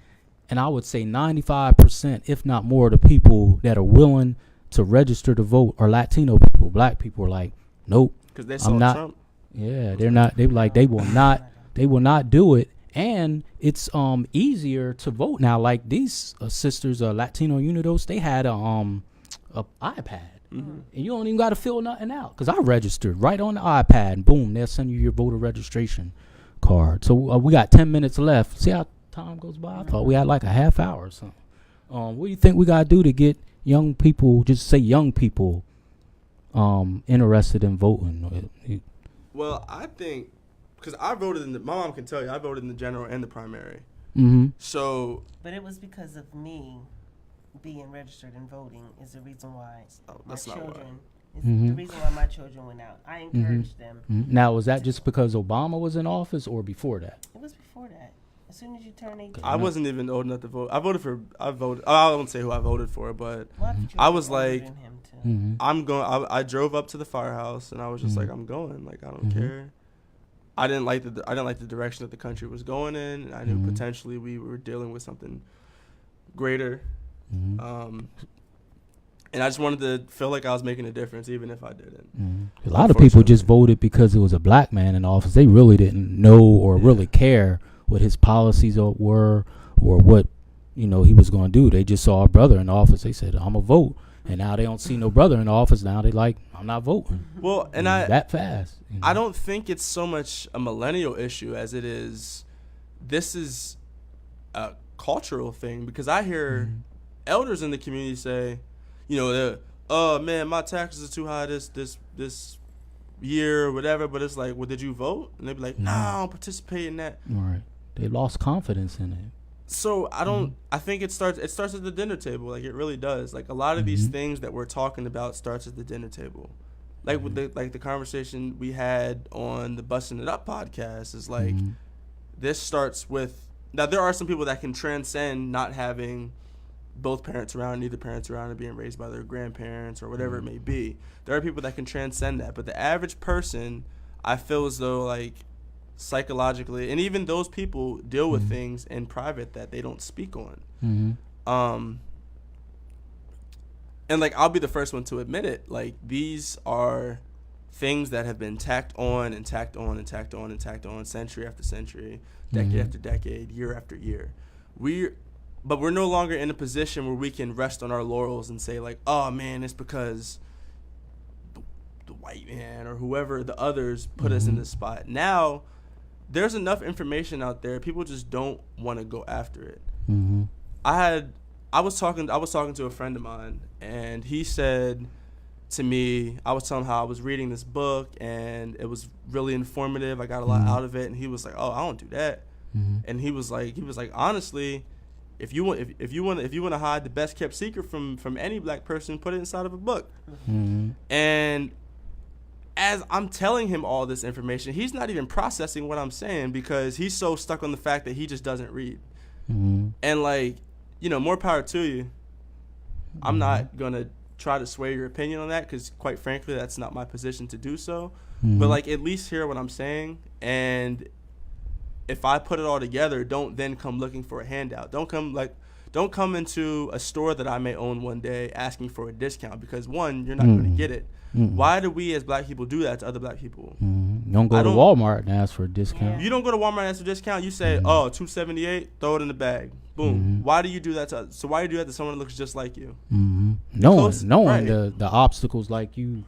and I would say 95%, if not more, of the people that are willing to register to vote are Latino people. Black people are like, nope, because they saw I'm not. Trump. Yeah, they're not. They like they will not. They will not do it. And it's easier to vote now. Like these sisters, Latino Unidos, they had a iPad, and you don't even got to fill nothing out. Because I registered right on the iPad, and boom, they'll send you your voter registration card. So we got 10 minutes left. See how time goes by? I thought we had like a half hour or something. What do you think we got to do to get young people, just say young people, interested in voting? Well, I think because I voted in my mom can tell you I voted in the general and the primary. Mm-hmm. So, But it was because of me being registered and voting is the reason why my that's not why. children. Is Mhm. the reason why my children went out. I encouraged them. Now, was that just because Obama was in office or before that? It was before that. As soon as you turn 18. I wasn't even old enough to vote. I won't say who I voted for, but Well, have I children was older like, than him too. Mm-hmm. I'm going. I drove up to the firehouse and I was just Mhm. like, I'm going. Like I don't Mhm. care. I didn't like the direction that the country was going in. And I knew Mhm. potentially we were dealing with something greater. Mm-hmm. And I just wanted to feel like I was making a difference, even if I didn't. A lot of people just Unfortunately. voted because it was a black man in office. They really didn't know or really care what his policies were or what he was going to do. They just saw a brother in office. They said, "I'm gonna vote," and now they don't see no brother in office. Now they like, "I'm not voting." Well, and I that fast. I don't think it's so much a millennial issue as it is. This is a cultural thing because I hear elders in the community say, "Oh man, my taxes are too high this year or whatever." But it's like, "Well, did you vote?" And they'd be like, "No, I don't participate in that." All right. They lost confidence in it. So I don't. I think it starts at the dinner table. Like it really does. Like a lot of these things that we're talking about starts at the dinner table. Like with the conversation we had on the Busting It Up podcast is like this starts with. Now there are some people that can transcend not having both parents around, neither parents around, and being raised by their grandparents or whatever it may be. There are people that can transcend that, but the average person, I feel as though like psychologically, and even those people deal with things in private that they don't speak on. And like I'll be the first one to admit it. Like these are things that have been tacked on and tacked on and tacked on and tacked on, century after century, decade after decade, year after year. But we're no longer in a position where we can rest on our laurels and say like, "Oh man, it's because the white man or whoever the others put us in this spot." Now, there's enough information out there. People just don't want to go after it. I was talking to a friend of mine, and he said to me, I was telling him how I was reading this book and it was really informative. I got a lot out of it, and he was like, "Oh, I don't do that." And he was like, honestly, if you want to hide the best kept secret from any black person, put it inside of a book. And as I'm telling him all this information, he's not even processing what I'm saying because he's so stuck on the fact that he just doesn't read. And like, more power to you. I'm not gonna try to sway your opinion on that because, quite frankly, that's not my position to do so. But like, at least hear what I'm saying, and if I put it all together, don't then come looking for a handout. Don't come into a store that I may own one day asking for a discount because one, you're not going to get it. Why do we as black people do that to other black people? You don't go to Walmart and ask for a discount. You don't go to Walmart and ask for a discount. You say, "Oh, $2.78, throw it in the bag." Boom. Why do you do that to why do you do that to someone that looks just like you? Knowing the obstacles like you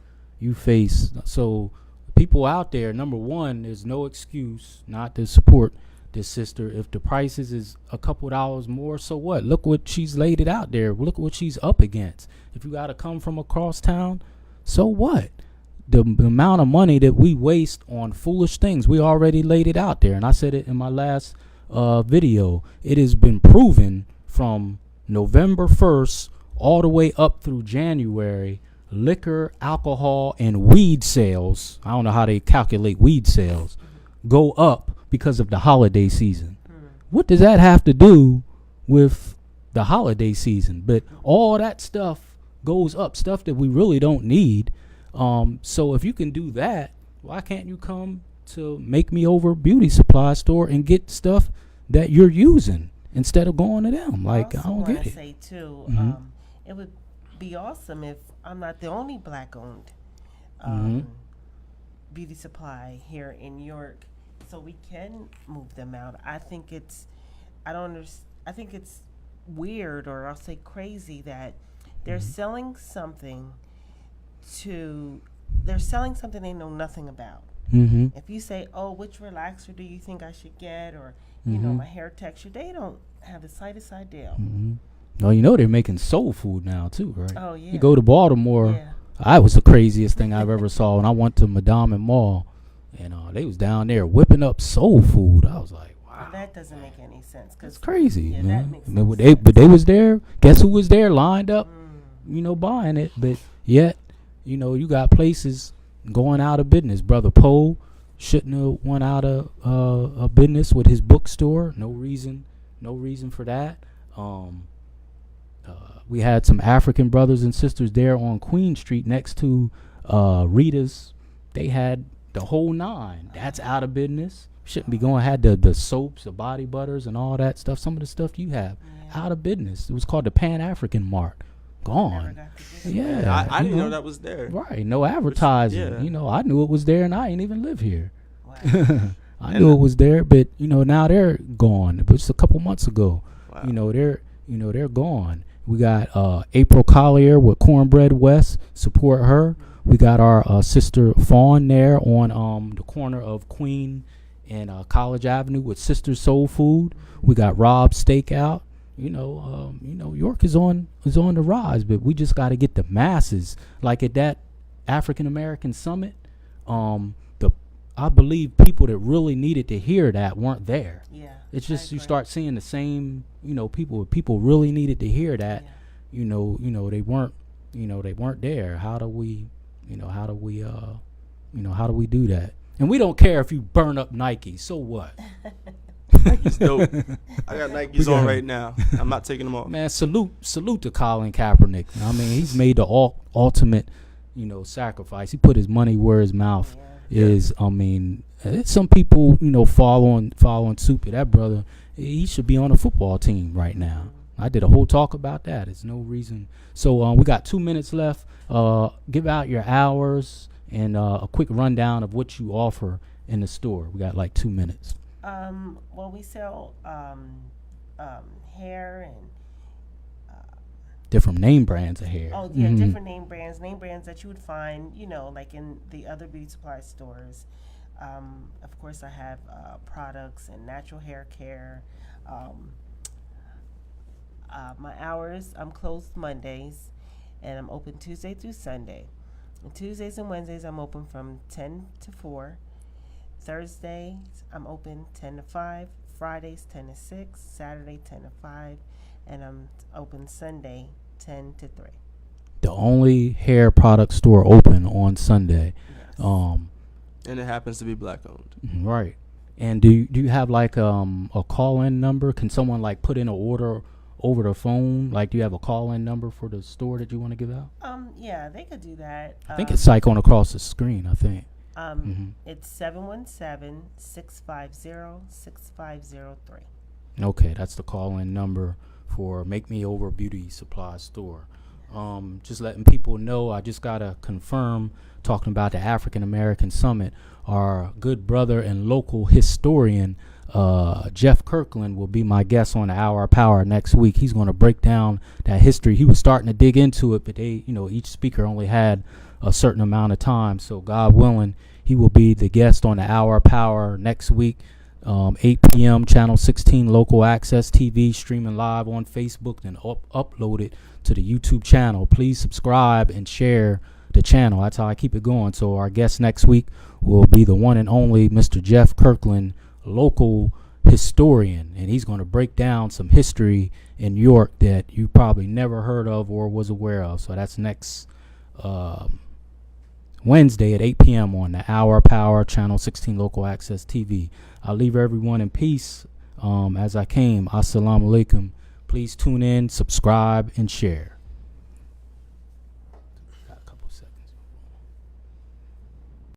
face. So people out there, number one, there's no excuse not to support this sister. If the prices is a couple dollars more, so what? Look what she's laid it out there. Look what she's up against. If you got to come from across town, so what? The amount of money that we waste on foolish things, we already laid it out there. And I said it in my last video. It has been proven from November 1st all the way up through January, liquor, alcohol, and weed sales, I don't know how they calculate weed sales, go up because of the holiday season. What does that have to do with the holiday season? But all that stuff goes up, stuff that we really don't need. So if you can do that, why can't you come to Make Me Over Beauty Supply Store and get stuff that you're using instead of going to them? Like, I don't get it. Say too, it would be awesome if I'm not the only black-owned beauty supply here in New York, so we can move them out. I think it's weird, or I'll say crazy, that they're selling something they know nothing about. If you say, "Oh, which relaxer do you think I should get?" or my hair texture, they don't have the slightest idea. Oh, you know they're making soul food now too, right? Oh yeah. You go to Baltimore. Yeah. That was the craziest thing I've ever saw when I went to Madame and Mall, and they was down there whipping up soul food. I was like, wow, That doesn't make any sense. that's crazy, Yeah, that man. makes I mean, no but they was there. Guess who was there, lined up, buying it. But yet, you got places going out of business. Brother Poe shouldn't have went out of a business with his bookstore. No reason for that. We had some African brothers and sisters there on Queen Street next to Rita's. They had the whole 9. That's out of business. Shouldn't be going. Had the soaps, the body butters, and all that stuff. Some of the stuff you have out of business. It was called the Pan African Mart. Gone. Yeah, I didn't know that was there. Right. No advertising. Yeah. I knew it was there, and I ain't even live here. Wow. I knew it was there, but now they're gone. It was a couple months ago. Wow. They're gone. We got April Collier with Cornbread West. Support her. We got our sister Fawn there on the corner of Queen and College Avenue with Sister Soul Food. We got Rob Stakeout. York is on the rise, but we just got to get the masses. Like at that African American summit, I believe people that really needed to hear that weren't there. Yeah. It's just you start seeing the same, people really needed to hear that. Yeah. They weren't there. How do we do that? And we don't care if you burn up Nike. So what? Nike's dope. I got Nikes on right now. I'm not taking them off. Man, salute to Colin Kaepernick. I mean, he's made the ultimate, sacrifice. He put his money where his mouth is. I mean, some people, following suit. That brother, he should be on a football team right now. I did a whole talk about that. There's no reason. So we got 2 minutes left. Give out your hours and a quick rundown of what you offer in the store. We got like 2 minutes. Well, we sell hair and different name brands of hair. Oh yeah, different name brands that you would find, like in the other beauty supply stores. Of course, I have products and natural hair care. My hours, I'm closed Mondays, and I'm open Tuesday through Sunday. And Tuesdays and Wednesdays, I'm open from 10 to 4. Thursdays, I'm open 10 to 5. Fridays, 10 to 6. Saturday, 10 to 5. And I'm open Sunday, 10 to 3. The only hair product store open on Sunday. Yes. And it happens to be black owned. Right. And do you have like a call-in number? Can someone like put in an order over the phone? Like, do you have a call-in number for the store that you want to give out? Yeah, they could do that. I think it's like on across the screen, I think. It's 717-650-6503. Okay, that's the call-in number for Make Me Over Beauty Supply Store. Just letting people know, I just got to confirm, talking about the African American Summit, our good brother and local historian, Jeff Kirkland, will be my guest on the Hour of Power next week. He's going to break down that history. He was starting to dig into it, but each speaker only had a certain amount of time. So God willing, he will be the guest on the Hour of Power next week, 8 p.m. Channel 16 Local Access TV, streaming live on Facebook, and upload it to the YouTube channel. Please subscribe and share the channel. That's how I keep it going. So our guest next week will be the one and only Mr. Jeff Kirkland, local historian, and he's going to break down some history in York that you probably never heard of or was aware of. So that's next Wednesday at 8 p.m. on the Hour Power Channel 16 Local Access TV. I'll leave everyone in peace as I came. Assalamu alaikum. Please tune in, subscribe, and share.